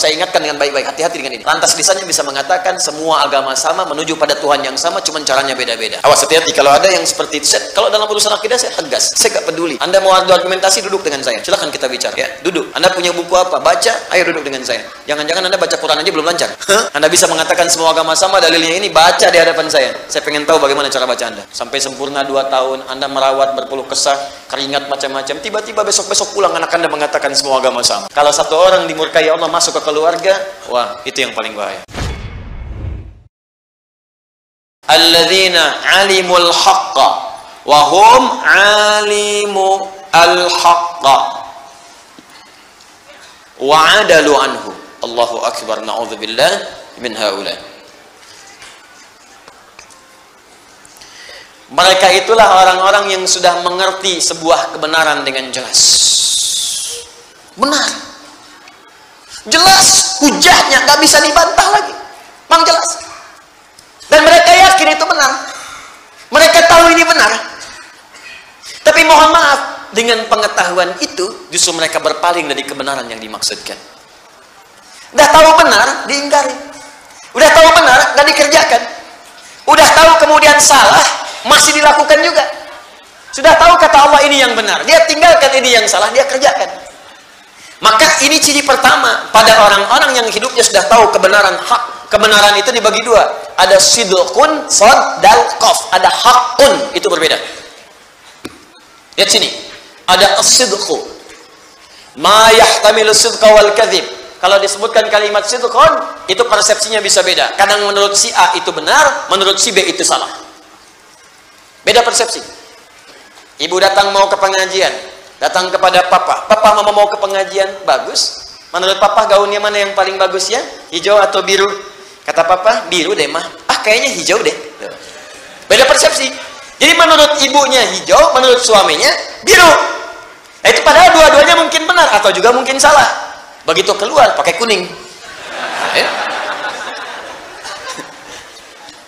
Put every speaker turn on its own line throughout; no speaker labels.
saya ingatkan dengan baik-baik, hati-hati dengan ini. Lantas lisannya bisa mengatakan semua agama sama, menuju pada Tuhan yang sama, cuman caranya beda-beda. Awas, hati-hati kalau ada yang seperti itu. Kalau dalam urusan akidah saya tegas, saya gak peduli. Anda mau adu argumentasi, duduk dengan saya, silahkan kita bicara ya, duduk. Anda punya buku apa? Baca, ayo duduk dengan saya. Jangan-jangan Anda baca Quran aja belum lancar. Anda bisa mengatakan semua agama sama, dalilnya ini, baca di hadapan saya. Saya pengen tahu bagaimana cara baca Anda. Sampai sempurna 2 tahun, Anda merawat, berpeluh kesah, keringat macam-macam, tiba-tiba besok-besok pulang anak Anda mengatakan semua agama sama. Kalau satu orang dimurkai Allah masuk ke keluarga, wah, itu yang paling bahaya. Alladzina alimul haqqa wa hum alimu al-haqqa wa adalu anhu. Allahu akbar, na'udzubillah min haula. Mereka itulah orang-orang yang sudah mengerti sebuah kebenaran dengan jelas. Benar, jelas, hujahnya nggak bisa dibantah lagi, memang jelas. Dan mereka yakin itu benar, mereka tahu ini benar. Tapi mohon maaf, dengan pengetahuan itu justru mereka berpaling dari kebenaran yang dimaksudkan. Udah tahu benar, diingkari. Udah tahu benar, nggak dikerjakan. Udah tahu kemudian salah, masih dilakukan juga. Sudah tahu kata Allah ini yang benar, dia tinggalkan ini yang salah, dia kerjakan. Maka ini ciri pertama pada orang-orang yang hidupnya sudah tahu kebenaran hak. Kebenaran itu dibagi 2. Ada sidqun, shad, dal, qaf. Ada hakun, itu berbeda. Lihat sini. Ada as-sidqu. Ma yahtamilu sidqa wal kadhib. Kalau disebutkan kalimat sidqun, itu persepsinya bisa beda. Kadang menurut si A itu benar, menurut si B itu salah. Beda persepsi. Ibu datang mau ke pengajian. Datang kepada papa, papa mama mau ke pengajian, bagus. Menurut papa gaunnya mana yang paling bagus ya? Hijau atau biru? Kata papa, biru deh mah. Ah, kayaknya hijau deh. Beda persepsi. Jadi menurut ibunya hijau, menurut suaminya biru. Nah, itu padahal dua-duanya mungkin benar atau juga mungkin salah. Begitu keluar pakai kuning.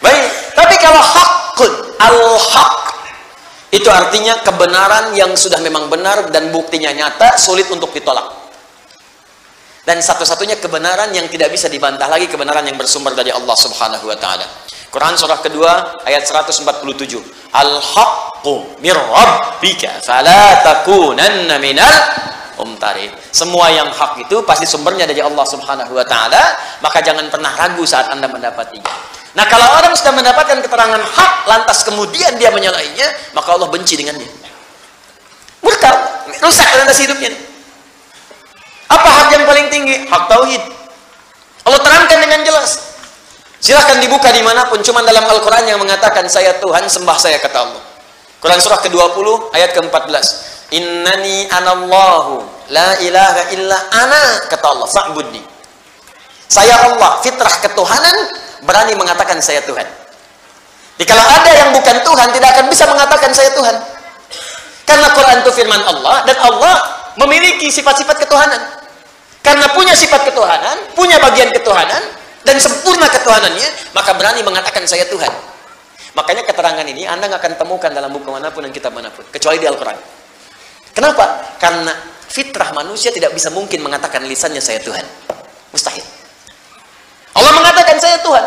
Baik, tapi kalau hakun, al-haq, itu artinya kebenaran yang sudah memang benar dan buktinya nyata, sulit untuk ditolak. Dan satu-satunya kebenaran yang tidak bisa dibantah lagi, kebenaran yang bersumber dari Allah Subhanahu wa taala. Quran surah kedua ayat 147. Al-haqqu mir rabbika fala takunanna minal mumtarin. Semua yang hak itu pasti sumbernya dari Allah Subhanahu wa taala, maka jangan pernah ragu saat Anda mendapatinya. Nah, kalau orang sudah mendapatkan keterangan hak, lantas kemudian dia menyalahinya, maka Allah benci dengan dia. Murka, rusak lantas hidupnya. Apa hak yang paling tinggi? Hak tauhid. Allah terangkan dengan jelas. Silahkan dibuka dimanapun, cuma dalam Al-Quran yang mengatakan saya Tuhan, sembah saya, kata Allah. Quran surah ke-20 ayat ke-14. Innani anallahu la ilaha illa ana, kata Allah, fa'budni. Saya Allah, fitrah ketuhanan, berani mengatakan saya Tuhan. Jadi kalau ada yang bukan Tuhan, tidak akan bisa mengatakan saya Tuhan. Karena Quran itu firman Allah, dan Allah memiliki sifat-sifat ketuhanan. Karena punya sifat ketuhanan, punya bagian ketuhanan, dan sempurna ketuhanannya, maka berani mengatakan saya Tuhan. Makanya keterangan ini Anda nggak akan temukan dalam buku manapun dan kitab manapun, kecuali di Al-Quran. Kenapa? Karena fitrah manusia tidak bisa mungkin mengatakan lisannya saya Tuhan. Mustahil. Allah mengatakan saya Tuhan.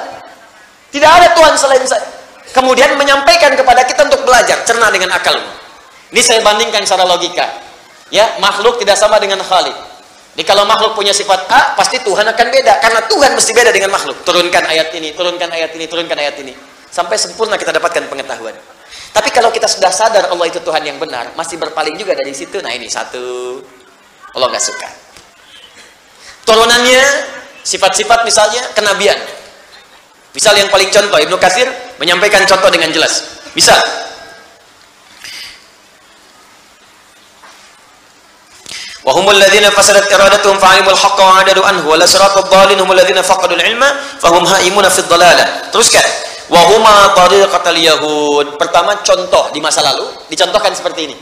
Tidak ada Tuhan selain saya. Kemudian menyampaikan kepada kita untuk belajar, cerna dengan akalmu. Ini saya bandingkan secara logika. Ya, makhluk tidak sama dengan Khalik. Jadi kalau makhluk punya sifat A, pasti Tuhan akan beda. Karena Tuhan mesti beda dengan makhluk. Turunkan ayat ini, turunkan ayat ini, turunkan ayat ini. Sampai sempurna kita dapatkan pengetahuan. Tapi kalau kita sudah sadar Allah itu Tuhan yang benar, masih berpaling juga dari situ. Nah, ini satu, Allah nggak suka. Turunannya sifat-sifat misalnya kenabian. Misal yang paling contoh, Ibnu Katsir menyampaikan contoh dengan jelas. Misal, wa humul ladzina fasadat iradatuhum fa'alimul haqqa wa 'adadu anhu wa la siratal dhalin humul ladzina faqadul ilma fahum haimuna fid dhalalah. Teruskan. Wa huma tariqatal yahud. Pertama, contoh di masa lalu dicontohkan seperti ini.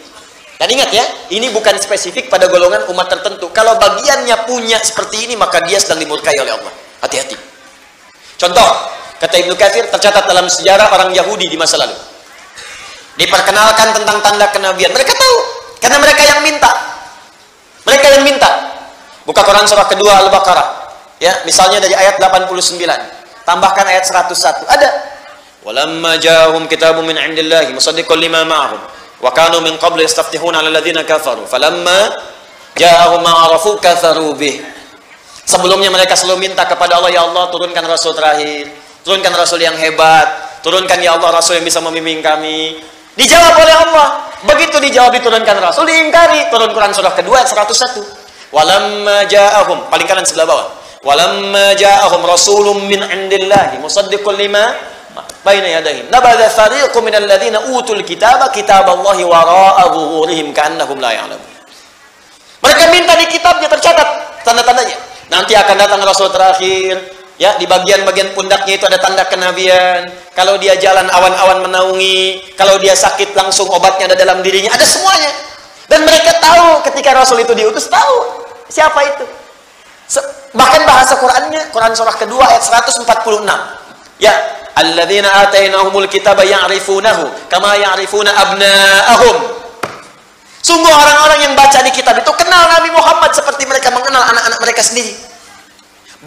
Dan ingat ya, ini bukan spesifik pada golongan umat tertentu. Kalau bagiannya punya seperti ini, maka dia sedang dimurkai oleh Allah. Hati-hati. Contoh, kata Ibnu Katsir, tercatat dalam sejarah orang Yahudi di masa lalu. Diperkenalkan tentang tanda kenabian. Mereka tahu, karena mereka yang minta. Mereka yang minta. Buka Quran surah kedua Al-Baqarah. Ya, misalnya dari ayat 89, tambahkan ayat 101. Ada. Walamma ja'ahum kitabun min 'indillahi musaddiqan lima ma'ahum wa kanu min qabli yastaftihuna 'ala alladziina kafaru falamma ja'ahum ma 'arafu kafaru bih. Sebelumnya mereka selalu minta kepada Allah, ya Allah, turunkan rasul terakhir, turunkan rasul yang hebat, turunkan ya Allah rasul yang bisa membimbing kami. Dijawab oleh Allah. Begitu dijawab diturunkan rasul, diingkari. Turun Quran surah kedua ayat 101. Walamma ja'ahum, paling kanan sebelah bawah. Walamma ja'ahum rasulun min 'indillahi musaddiqun lima baina yadayhi nabadha fariqun minal ladzina utul kitaba kitaballahi wara'a dhuhurihim ka'annahum la ya'lamun. Mereka minta di kitabnya tercatat tanda-tandanya. Nanti akan datang rasul terakhir, ya, di bagian-bagian pundaknya itu ada tanda kenabian. Kalau dia jalan awan-awan menaungi, kalau dia sakit langsung obatnya ada dalam dirinya, ada semuanya. Dan mereka tahu ketika rasul itu diutus, tahu siapa itu. Bahkan bahasa Qur'annya, Quran surah kedua ayat 146. Ya, alladzina atainahumul kitaba ya'rifunahu kama ya'rifuna abna'ahum. Sungguh orang-orang yang baca di kitab itu kenal Nabi Muhammad seperti mereka mengenal anak-anak mereka sendiri.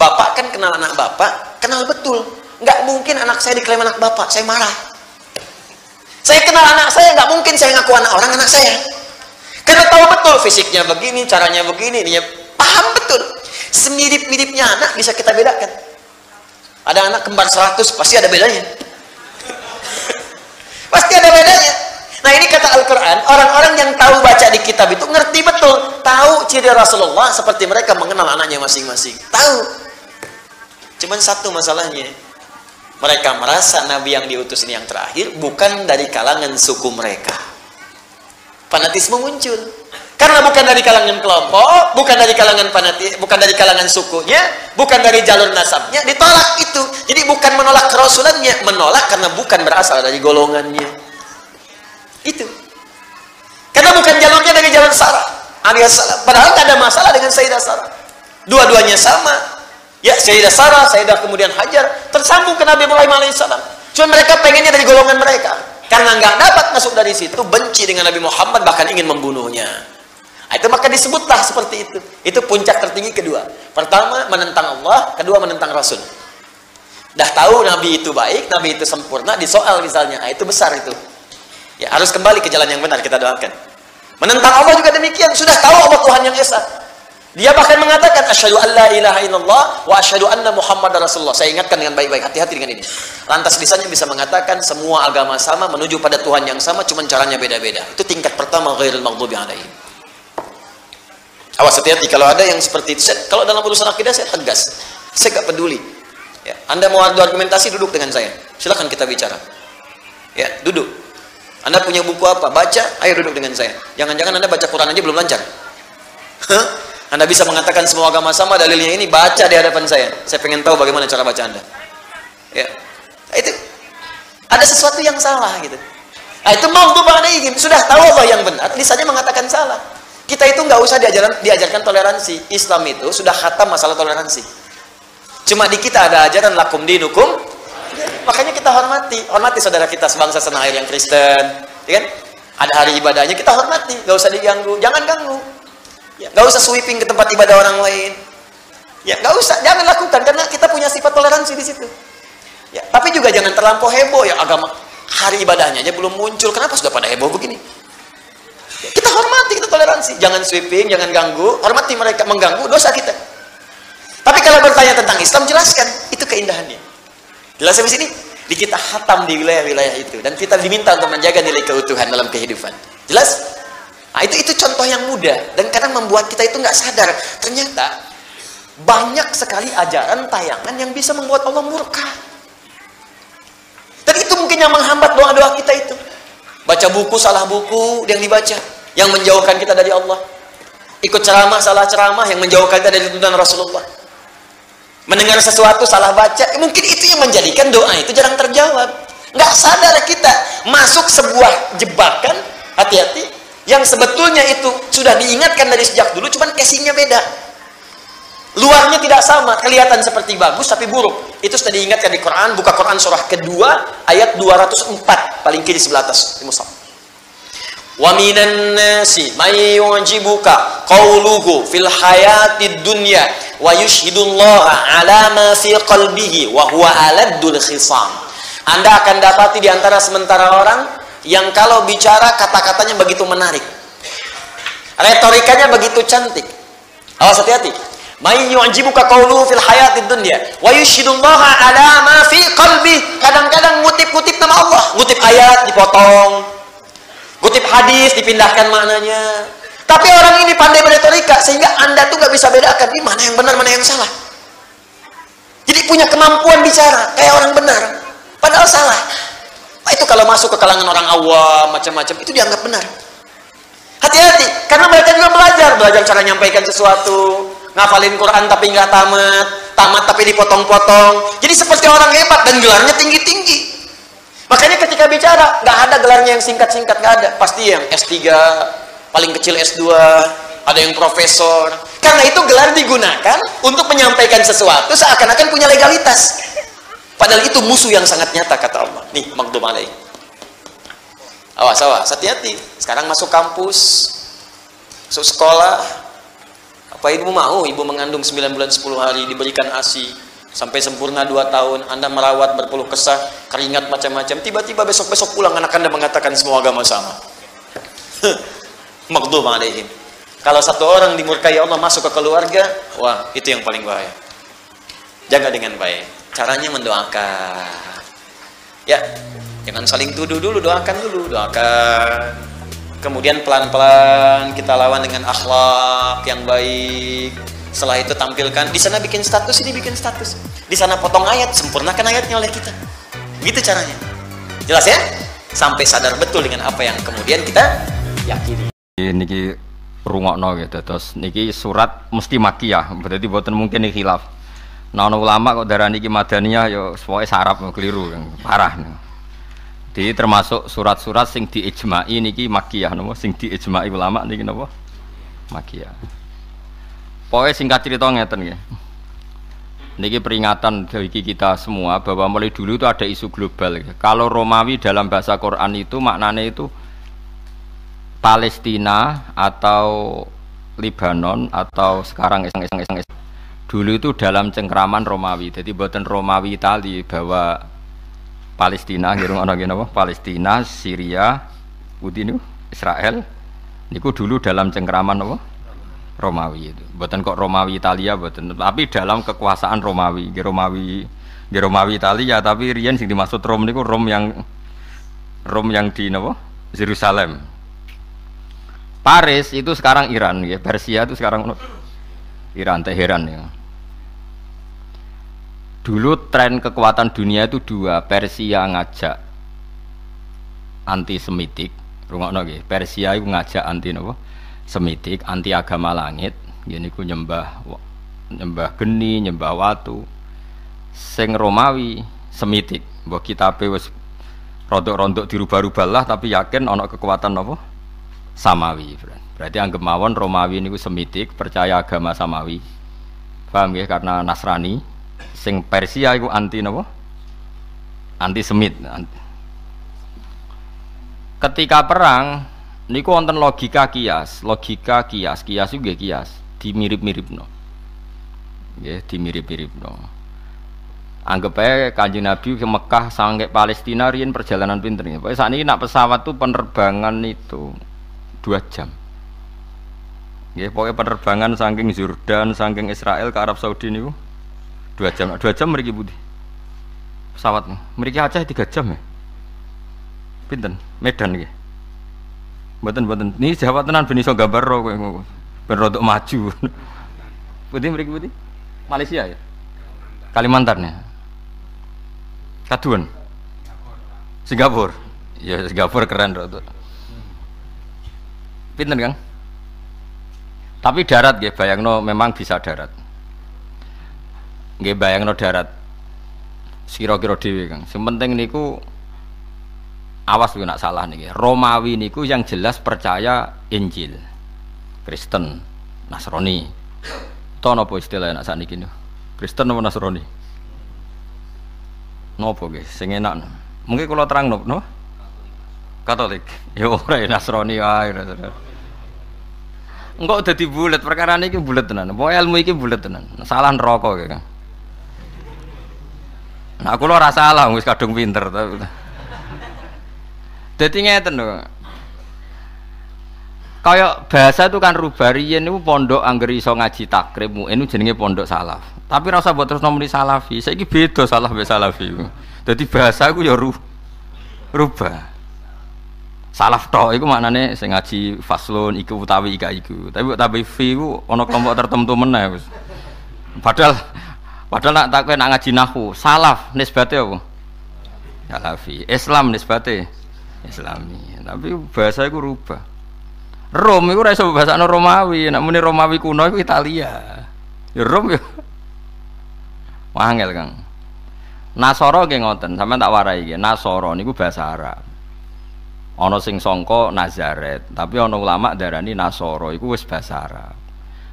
Bapak kan kenal anak bapak, kenal betul. Nggak mungkin anak saya diklaim anak bapak, saya marah. Saya kenal anak saya, nggak mungkin saya ngaku anak orang anak saya. Karena tahu betul fisiknya begini, caranya begini, dia paham betul. Semirip-miripnya anak bisa kita bedakan. Ada anak kembar 100, pasti ada bedanya. Pasti ada bedanya. Nah, ini kata Al-Quran, orang-orang yang tahu baca di kitab itu ngerti betul, tahu ciri Rasulullah seperti mereka mengenal anaknya masing-masing. Tahu. Cuman satu masalahnya, mereka merasa Nabi yang diutus ini yang terakhir bukan dari kalangan suku mereka. Fanatisme muncul. Karena bukan dari kalangan kelompok, bukan dari kalangan fanatik, bukan dari kalangan sukunya, bukan dari jalur nasabnya, ditolak itu. Jadi bukan menolak kerasulannya, menolak karena bukan berasal dari golongannya. Itu karena bukan jalurnya dari jalur Sarah alaihissalam. Padahal tidak ada masalah dengan Sayyidah Sarah, dua-duanya sama. Ya, Sayyidah Sarah, Sayyidah kemudian Hajar tersambung ke Nabi Ibrahim alaihissalam. Cuma mereka pengennya dari golongan mereka, karena nggak dapat masuk dari situ, benci dengan Nabi Muhammad, bahkan ingin membunuhnya. Itu maka disebutlah seperti itu. Itu puncak tertinggi kedua. Pertama menentang Allah, kedua menentang Rasul. Dah tahu Nabi itu baik, Nabi itu sempurna, disoal misalnya, itu besar itu. Ya, harus kembali ke jalan yang benar, kita doakan. Menentang Allah juga demikian, sudah tahu Allah Tuhan yang Esa. Dia bahkan mengatakan asyhadu an la ilaha illallah wa asyhadu anna Muhammadar Rasulullah. Saya ingatkan dengan baik-baik, hati-hati dengan ini. Lantas lisannya bisa mengatakan semua agama sama, menuju pada Tuhan yang sama, cuman caranya beda-beda. Itu tingkat pertama, ghairil maghdubi alaihim. Awas, hati-hati kalau ada yang seperti itu. Kalau dalam urusan akidah saya tegas. Saya gak peduli. Ya, Anda mau adu argumentasi, duduk dengan saya. Silakan kita bicara. Ya, duduk. Anda punya buku apa? Baca, ayo duduk dengan saya. Jangan-jangan Anda baca Quran aja belum lancar. Anda bisa mengatakan semua agama sama, dalilnya ini, baca di hadapan saya. Saya pengen tahu bagaimana cara baca Anda. Ya, itu ada sesuatu yang salah gitu. Nah, itu maghdubi alaihim, sudah tahu Allah yang benar, lisannya mengatakan salah. Kita itu nggak usah diajarkan toleransi. Islam itu sudah khatam masalah toleransi. Cuma di kita ada ajaran lakum dinukum. Makanya kita hormati saudara kita sebangsa setanah air yang Kristen, ya kan? Ada hari ibadahnya kita hormati, nggak usah diganggu, jangan ganggu, ya, nggak usah sweeping ke tempat ibadah orang lain, ya nggak usah, jangan lakukan karena kita punya sifat toleransi di situ. Ya, tapi juga jangan terlampau heboh ya, agama hari ibadahnya aja belum muncul, kenapa sudah pada heboh begini? Ya, kita hormati, kita toleransi, jangan sweeping, jangan ganggu, hormati mereka, mengganggu dosa kita. Tapi kalau bertanya tentang Islam, jelaskan itu keindahannya. Jelas sampai sini, di kita khatam di wilayah-wilayah itu, dan kita diminta untuk menjaga nilai keutuhan dalam kehidupan. Jelas? Nah, itu contoh yang mudah, dan kadang membuat kita itu nggak sadar. Ternyata banyak sekali ajaran tayangan yang bisa membuat Allah murka. Dan itu mungkin yang menghambat doa-doa kita itu. Baca buku, salah buku yang dibaca, yang menjauhkan kita dari Allah. Ikut ceramah, salah ceramah, yang menjauhkan kita dari tuntunan Rasulullah. Mendengar sesuatu salah baca, mungkin itu yang menjadikan doa itu jarang terjawab. Nggak sadar kita masuk sebuah jebakan, hati-hati, yang sebetulnya itu sudah diingatkan dari sejak dulu, cuman casingnya beda. Luarnya tidak sama, kelihatan seperti bagus tapi buruk. Itu sudah diingatkan di Quran. Buka Quran surah kedua ayat 204, paling kiri sebelah atas di mushaf. Wa minan nasi may yu'jibuka qawluhu fil hayatid dunya wa yushhidullaha ala ma fi qalbihi wa huwa aladdul khisam. Anda akan dapati di antara sementara orang yang kalau bicara kata-katanya begitu menarik, retorikanya begitu cantik. Awas, hati-hati. May yu'jibuka qawluhu fil hayatid dunya wa yushhidullaha ala ma fi qalbi. Kadang-kadang ngutip-ngutip nama Allah, ngutip ayat dipotong, ngutip hadis dipindahkan maknanya. Tapi orang ini pandai berretorika sehingga Anda tuh gak bisa bedakan ini mana yang benar, mana yang salah. Jadi punya kemampuan bicara kayak orang benar, padahal salah. Nah, itu kalau masuk ke kalangan orang awam macam-macam itu dianggap benar. Hati-hati, karena mereka juga belajar cara menyampaikan sesuatu. Ngafalin Quran tapi nggak tamat tapi dipotong-potong. Jadi seperti orang hebat dan gelarnya tinggi-tinggi. Makanya ketika bicara nggak ada gelarnya yang singkat-singkat, nggak ada. Pasti yang S3, paling kecil S2, ada yang profesor. Karena itu gelar digunakan untuk menyampaikan sesuatu seakan-akan punya legalitas. Padahal itu musuh yang sangat nyata, kata Allah. Nih, maghdub alaih. Awas, hati-hati. Sekarang masuk kampus, masuk sekolah. Apa ibu mau? Ibu mengandung 9 bulan 10 hari, diberikan ASI sampai sempurna 2 tahun, Anda merawat berpeluh kesah, keringat macam-macam, tiba-tiba besok-besok pulang anak Anda mengatakan semua agama sama. Maghdub alaihim. Kalau satu orang dimurkai Allah masuk ke keluarga, wah, itu yang paling bahaya. Jaga dengan baik. Caranya mendoakan. Ya, jangan saling tuduh dulu, doakan. Kemudian pelan-pelan kita lawan dengan akhlak yang baik. Setelah itu tampilkan, di sana bikin status, ini bikin status. Di sana potong ayat, sempurnakan ayatnya oleh kita. Gitu caranya. Jelas ya? Sampai sadar betul dengan apa yang kemudian kita yakini.
Niki rungokno gitu. Terus niki surat mesti makiyah. Berarti boten mungkin iki khilaf. Nah, ulama kok darani iki madaniyah ya pokoke sarap keliru yang parah. Di termasuk surat-surat sing diijma'i niki makiyah napa sing diijma'i ulama niki napa makiyah. Pokoke singkat cerita ngeten nggih. Niki peringatan bagi kita semua bahwa mulai dulu itu ada isu global. Kalau Romawi dalam bahasa Quran itu maknanya itu Palestina atau Lebanon atau sekarang dulu itu dalam cengkraman Romawi. Jadi buatan Romawi Itali bahwa Palestina, Palestina, Syria, Israel, niku dulu dalam cengkraman apa? Romawi itu. Buatan kok Romawi Italia, buatan. Tapi dalam kekuasaan Romawi, Romawi Italia, tapi riyen sing dimaksud Rom niku Rom yang di napa? Yerusalem. Paris itu sekarang Iran, ya. Persia itu sekarang Iran, Teheran ya. Dulu tren kekuatan dunia itu dua, Persia ngajak anti Semitik, rungokno nggih. Persia iku ngajak anti napa? Semitik, anti agama langit. Ngene iku nyembah geni, nyembah watu. Sing Romawi Semitik, mbok kitabe wis rontok-rontok dirubah-rubah lah tapi yakin ana kekuatan napa? Samawi. Berarti anggap mawon Romawi niku Semitik, percaya agama Samawi. Paham nggih? Karena Nasrani. Sing Persia itu anti napa? Anti Semit. Ketika perang niku wonten logika kias itu nggih kias, dimirip-miripno. Nggih, dimirip-miripno. Anggap ae Kanjeng Nabi ke Mekah sampai Palestina riyen perjalanan pinter nggih. Pokoke sakniki nak pesawat tuh penerbangan itu 2 jam. Nggih, pokoke penerbangan saking Jordan, saking Israel ke Arab Saudi niku 2 jam. 2 jam mriki putih. Pesawat mriki Aceh 3 jam ya. Pinten? Medan nggih. Mboten. Niki Jawa tenan ben iso gambar kowe. Ben rodok maju. Putih mriki putih. Malaysia ya. Kalimantan ya. Kaduan. Singapura. Ya Singapura keren rodok. Pinten Kang? Tapi darat nggih, bayangno memang bisa darat. Nggih bayangno darat. Kira-kira dhewe Kang. Sing penting niku awas lho nak salah niki. Romawi niku yang jelas percaya Injil. Kristen, Nasrani. To napa istilahnya nak sakniki niku? Kristen apa Nasrani? Napa nggih sing enak? Mungkin kula terangno, no? Katolik. Ya ora Nasrani wae. Engko dadi bulet, perkara iki bulet tenan. Pokoke ilmu iki bulet tenan. Salah neraka iki, Kang. Nah, aku lho ora salah wis kadung pinter tapi. Dadi ngeten lho. Kayak bahasa itu kan rubah riyen niku pondok angger iso ngaji takrib muin jenenge pondok salaf. Tapi ora usah mbok terus nomor salafi. Saiki beda salah mbek salafi. Dadi bahasa iku ya rubah. Salaf tok iku maknane sing ngaji faslun iku utawi iku. Tapi fi iku ana kelompok tertentu meneh wis. Padahal nak ngaji nahwu, salaf nisbate apa? Salafi. Islam nisbate Islami. Tapi bahasa iku rubah. Rom iku ora iso bahasane Romawi, nek muni Romawi kuno iku Italia. Ya Rom ya. Wangel, Kang. Nasara nggih ngoten, sampeyan tak warai iki. Nasara niku bahasa Arab. Ana sing sangka Nazaret, tapi ana ulama darani Nasara iku wis bahasa Arab.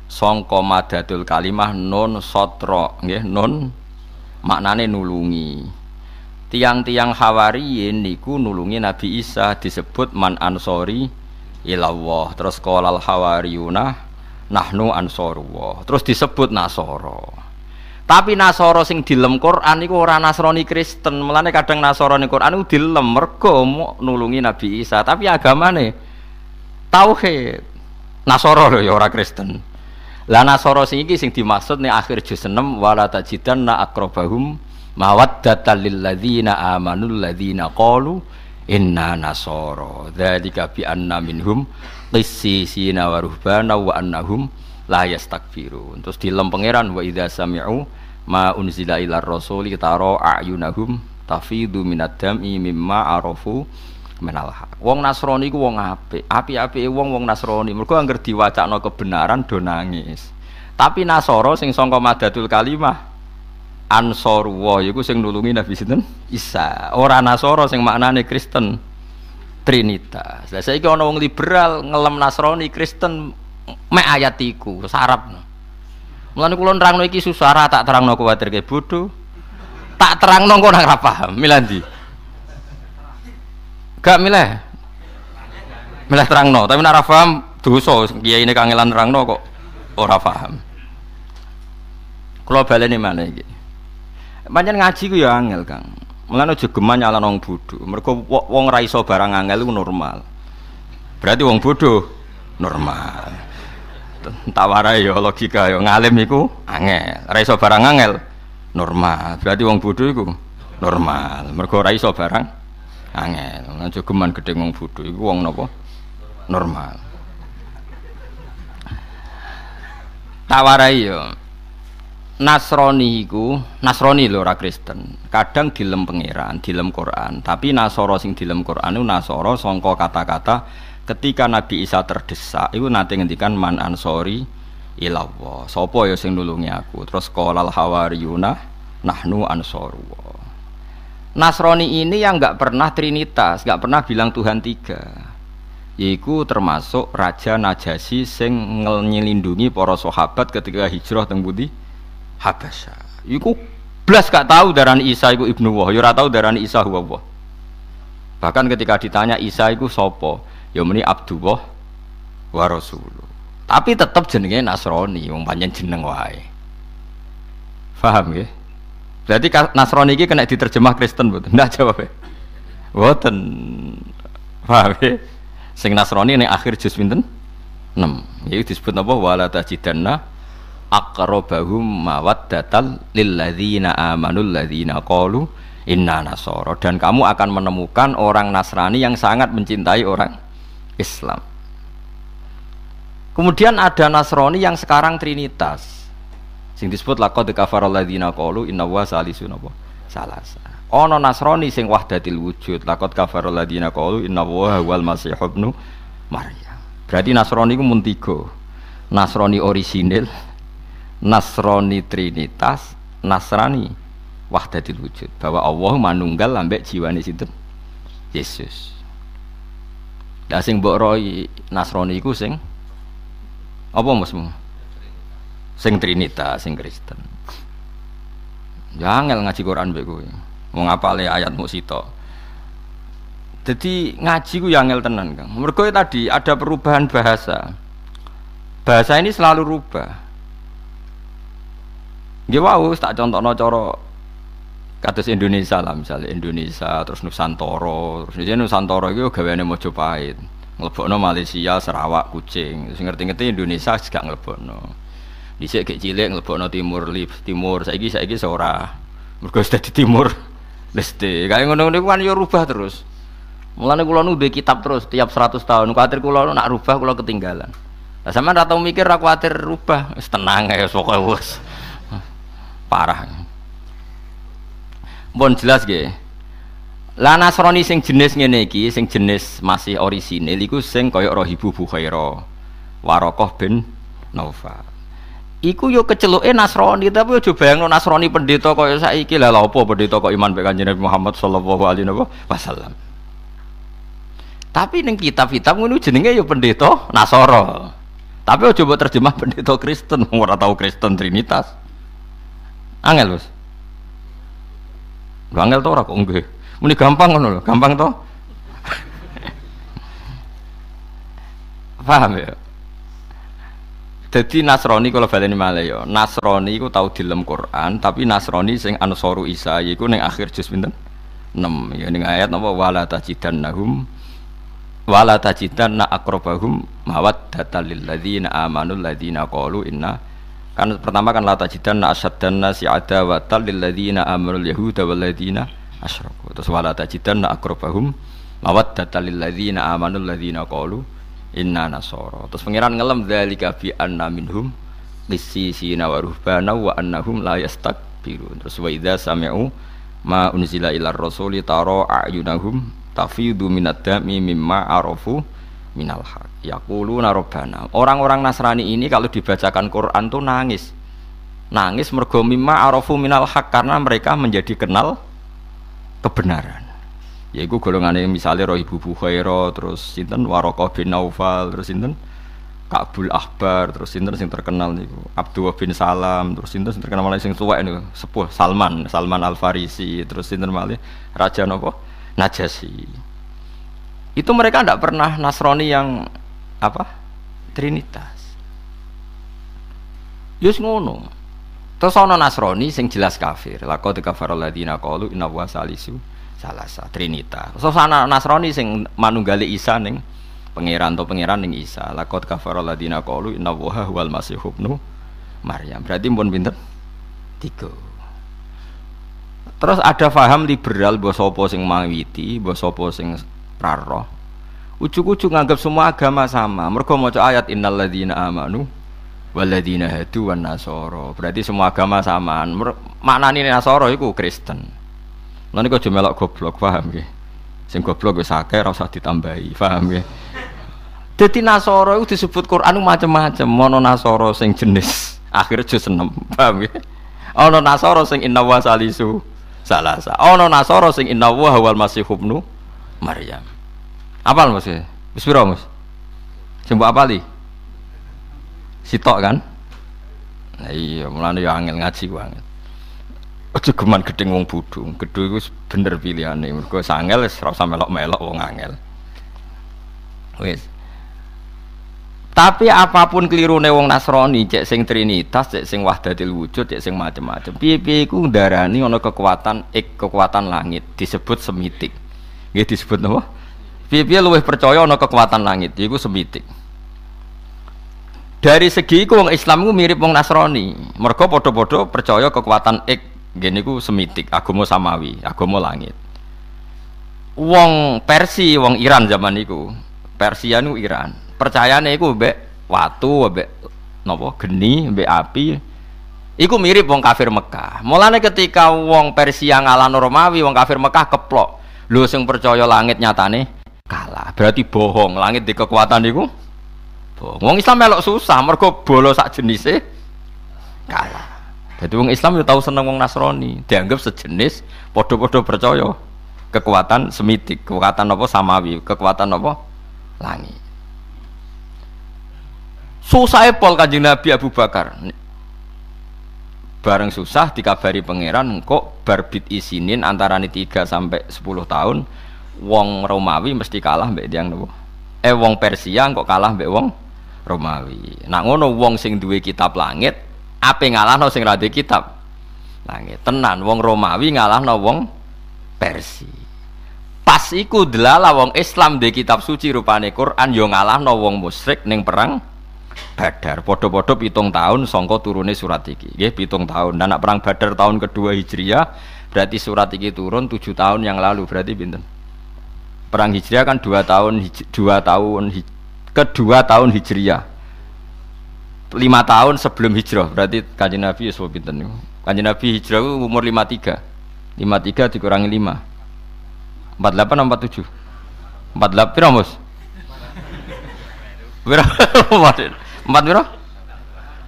Sangka madadul kalimah nun sotra, nggih nun maknane nulungi. Tiang-tiang Hawariyin niku nulungi Nabi Isa disebut man ansori ilallah, terus qalal hawariyuna nahnu ansarullah, terus disebut Nasara. Tapi Nasara sing dilem Quran iku ora Nasrani Kristen. Mulane kadang Nasara ning Quran iku dilem mergo nulungi Nabi Isa, tapi agamane tauhid. Nasara lho ya ora Kristen. Lah Nasara sing iki sing dimaksud ning akhir juz 6 wala tajidanna aqrabahum mawaddatan lil ladzina amanu ladzina qalu inna nasara dzalika bi anna minhum qissisina wa ruhbana wa annahum la yastakbirun. Terus dilem pangeran wa idza sami'u ma unzila ilar rasuli tara a'yunahum tafidu minad dam'i mimma arafu minal haq. Wong Nasrani iku wong apik, apik-apike wong Nasrani mergo anggere diwacakno kebenaran do nangis. Tapi Nasara sing sangka madadul kalimah Ansarullah iku sing nulungi Nabi sinten? Isa. Ora Nasara sing maknane Kristen Trinitas. Lah saiki ana wong liberal ngelem Nasrani Kristen mek ayat iku sarap. Mulane kula nerangno iki susah ra tak terangno kuwatir ke bodho. Tak terangno kok ora paham. Milih ndi? Gak milih. Milih terangno, tapi nek ora paham dosa kiyaine kangelan nerangno kok ora paham. Kula baleni maneh iki. Pancen ngaji ku ya angel, Kang. Mulane aja geman nyalano wong bodho. Mergo wong ra iso barang angel iku normal. Berarti wong bodho normal. Tak warai ya logika ya ngalim iku angel. Ra iso barang angel normal. Berarti wong bodho iku normal. Mergo ra iso barang angel. Aja geman gedhe wong bodho iku wong napa? Normal. Tak warai ya. Nasrani iku, Nasrani lho ora Kristen. Kadang dilem pangeran, dilem Quran, tapi Nasara sing dilem Quran itu Nasara sangka kata-kata ketika Nabi Isa terdesak iku nate ngendikan man ansori ilallah. Sapa ya sing nulungi aku? Terus qalal hawariyuna nahnu ansarullah. Nasrani ini yang enggak pernah trinitas, enggak pernah bilang Tuhan tiga. Yaiku termasuk Raja Najasyi sing nyelindungi para sahabat ketika hijrah teng pundi? Habasya. Iku blas gak tahu darani Isa iku ibnu Allah, ya ora tahu darani Isa huwa Allah. Bahkan ketika ditanya Isa iku sapa, ya muni Abdullah wa Rasulullah. Tapi tetap jenenge Nasrani, wong pancen jeneng wae. Paham nggih? Berarti Nasrani iki kena diterjemah Kristen mboten? Ndak jawab. Mboten. Paham nggih? Sing Nasrani ning akhir juz pinten? 6. Iki disebut napa wala tajidanna aqrabahum mawaddatal lilladzina amanul ladzina qalu inna nasara, dan kamu akan menemukan orang Nasrani yang sangat mencintai orang Islam. Kemudian ada Nasrani yang sekarang trinitas sing disebut laqad kafaral ladzina qalu inna wa salisun salasa. Ana Nasrani sing wahdatil wujud laqad kafaral ladzina qalu inna wa huwal masih ibnu Maryam. Berarti Nasrani ku mun tiga. Nasrani orisinil, Nasrani trinitas, Nasrani wahdatil wujud, bahwa Allah manunggal ambek jiwane sinten? Yesus. Lah sing mbok roy Nasrani iku sing apa masmu? Sing trinitas, sing Kristen. Ya angel ngaji Quran mbek kowe. Wong apale ayat muk sitok. Jadi ngaji ku ya angel tenan, Kang. Mergo tadi ada perubahan bahasa. bahasa ini selalu rubah. Nggih wau tak contohno cara kados Indonesia lah, misalnya Indonesia terus Nusantara, terus iki Nusantara iki gaweane Mojopahit, mlebokno Malaysia, Sarawak, Kucing. Terus ngerti-ngerti Indonesia gak mlebokno. Dhisik gek cilik mlebokno timur, saiki ora. Mergo dadi timur Lesti. Kaya ngono niku kan yo rubah terus. Mulane kula nu duwe kitab terus tiap 100 tahun. Kuwatir kula nak rubah kula ketinggalan. Lah sampean ra tau mikir ra kuwatir rubah, wis tenang ae pokoke wis. Parah. Bon jelas nggih. Lah Nasrani sing jenis ngene iki, sing jenis masih orisinil iku sing kaya Rahibu Bukhaira, Warokoh bin Naufal. Iku yo keceluke Nasrani, tapi aja bayangno Nasrani pendeta kaya saiki. Lah apa pendeta kok iman mek Kanjeng Nabi Muhammad sallallahu alaihi wasallam. Tapi ning kitab-kitab ngono jenenge yo pendeta Nasara. Tapi aja mbok terjemah pendeta Kristen, ora tau Kristen Trinitas. Angel, Bos. Angel to ora kok nggih. Muni gampang ngono lho, gampang to. Paham ya? Jadi Nasrani kalau baleni malih ya, Nasrani iku tau dilem Quran, tapi Nasrani sing Ansaru Isa iku ning akhir juz pinten? 6. Ya ning ayat napa wala tajidanna aqrabahum mawaddatal lil ladzina amanu ladzina qalu inna. Kan pertama kan la tajidanna asyaddanna si'ada wa tal lil ladzina amanu yahuda wal ladzina asyraku. Terus wala tajidanna aqrabahum mawaddatal lil ladzina amanu ladzina qalu inna nasara. Terus pangeran ngelem dzalika bi anna minhum qissisina wa ruhbana wa annahum la yastakbirun. Terus wa idza sami'u ma unzila ilar rasuli tara a'yunahum tafidu minad dami mimma arafu minal haq. Yaquluna rabbana. Orang-orang Nasrani ini kalau dibacakan Quran tuh nangis. Nangis mergo mimma arafu minal haq, karena mereka menjadi kenal kebenaran. Yaiku golongane misalnya Rahibu Bukhaira, terus sinten Warokoh bin Naufal, terus sinten Ka'bul Ahbar, terus sinten sing terkenal niku Abdullah bin Salam, terus sinten sing terkenal malih sing tuwek niku sepuh Salman Al-Farisi, terus sinten malih raja napa Najasyi. Itu mereka tidak pernah Nasrani yang apa? Trinitas. Yus ngono. Terus ana Nasrani sing jelas kafir. Laqad kafara alladziina qalu inna huwa salisu salasa, Trinitas. Terus ana Nasrani sing manunggali Isa ning pangeran ning Isa. Laqad kafara alladziina qalu inna huwa huwal masih ibnu Maryam. Berarti pun pinten? 3. Terus ada faham liberal mbok sapa sing mawiti, mbok sapa sing praroh. Ujug-ujug nganggap semua agama sama. Mergo maca ayat innal ladzina amanu wal ladzina hadu wan nasara. Berarti semua agama samaan. Maknane Nasara iku Kristen. Lan iku aja melok goblok, paham nggih? Sing goblok wis akeh ora usah ditambahi, paham nggih? Dadi Nasara iku disebut Quran macam-macam. Ono Nasara sing jenis akhir juz 6, paham nggih? Ono Nasara sing inna wa salisu salasa. Ono Nasara sing inna wa huwal masih ibnu Maryam. Apal Mas? Wis pira Mas? Sing mbok apali? Sitok kan? Nah iya, mulane ya angel ngaji banget. Aja geman gedeng wong bodho. Gedhe iku bener pilihane. Mergo sangel wis ora usah melok-melok wong angel. Wis. Tapi apapun kelirune wong Nasrani, cek sing Trinitas, cek sing Wahdatul Wujud, cek sing macam-macam. Piye-piye iku ndarani ana kekuatan langit, disebut semitik. Nggih disebut napa? Piye-piye luwih percaya ana kekuatan langit, iku semitik. Dari segi iku wong Islam iku mirip wong Nasrani. Mergo padha-padha percaya kekuatan ngene iku semitik, agama samawi, agama langit. Wong Persia, wong Iran zaman iku. Persia niku Iran. Percayane iku mbek watu, mbek napa geni, mbek api. Iku mirip wong kafir Mekah. Mulane ketika wong Persia ngalahno Romawi, wong kafir Mekah keplok. Lho sing percaya langit nyatane kalah. Berarti bohong, langit di kekuatan iku bohong. Wong Islam melok susah mergo bolo sak jenise kalah. Jadi wong Islam yo tau seneng wong Nasrani, dianggap sejenis, padha-padha percaya kekuatan semitik, kekuatan apa samawi, kekuatan apa langit. Susah pol Kanjeng Nabi Abu Bakar. Bareng susah dikabari pangeran kok barbit isinin antarane 3 sampai 10 tahun wong Romawi mesti kalah mbek tiyang nopo. Wong Persia kok kalah mbek wong Romawi. Nak ngono wong sing duwe kitab langit ape ngalahno sing ra duwe kitab langit. Tenan wong Romawi ngalahno wong Persia. Pas iku delala wong Islam duwe kitab suci rupane Quran yo ngalahno wong musyrik ning perang Badar. Padha-padha 7 tahun sangka turune surat iki. Nggih 7 tahun. Dan nak perang Badar tahun kedua Hijriah berarti surat iki turun 7 tahun yang lalu. Berarti pinten? Perang Hijriah kan 2 tahun kedua tahun Hijriah. 5 tahun sebelum hijrah. Berarti Kanjeng Nabi wis pinten niku? Kanjeng Nabi hijrah umur 53. 53 dikurangi 5. 48 47. 48 piro, Mus? Piro? 4 piro?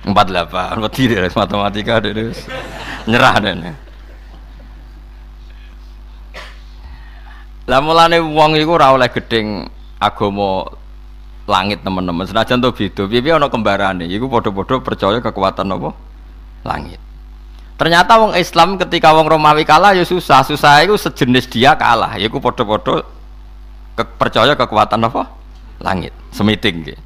48. Wedi dari matematika dhewe nyerah dene. Lah mulane wong iku ora oleh gedeng agama langit teman-teman. Senajan to beda, piye ana kembarane. Iku padha-padha percaya kekuatan apa? Langit. Ternyata wong Islam ketika wong Romawi kalah ya susah. Susah iku sejenis dia kalah. Iku padha-padha percaya kekuatan apa? Langit. Semiting nggih.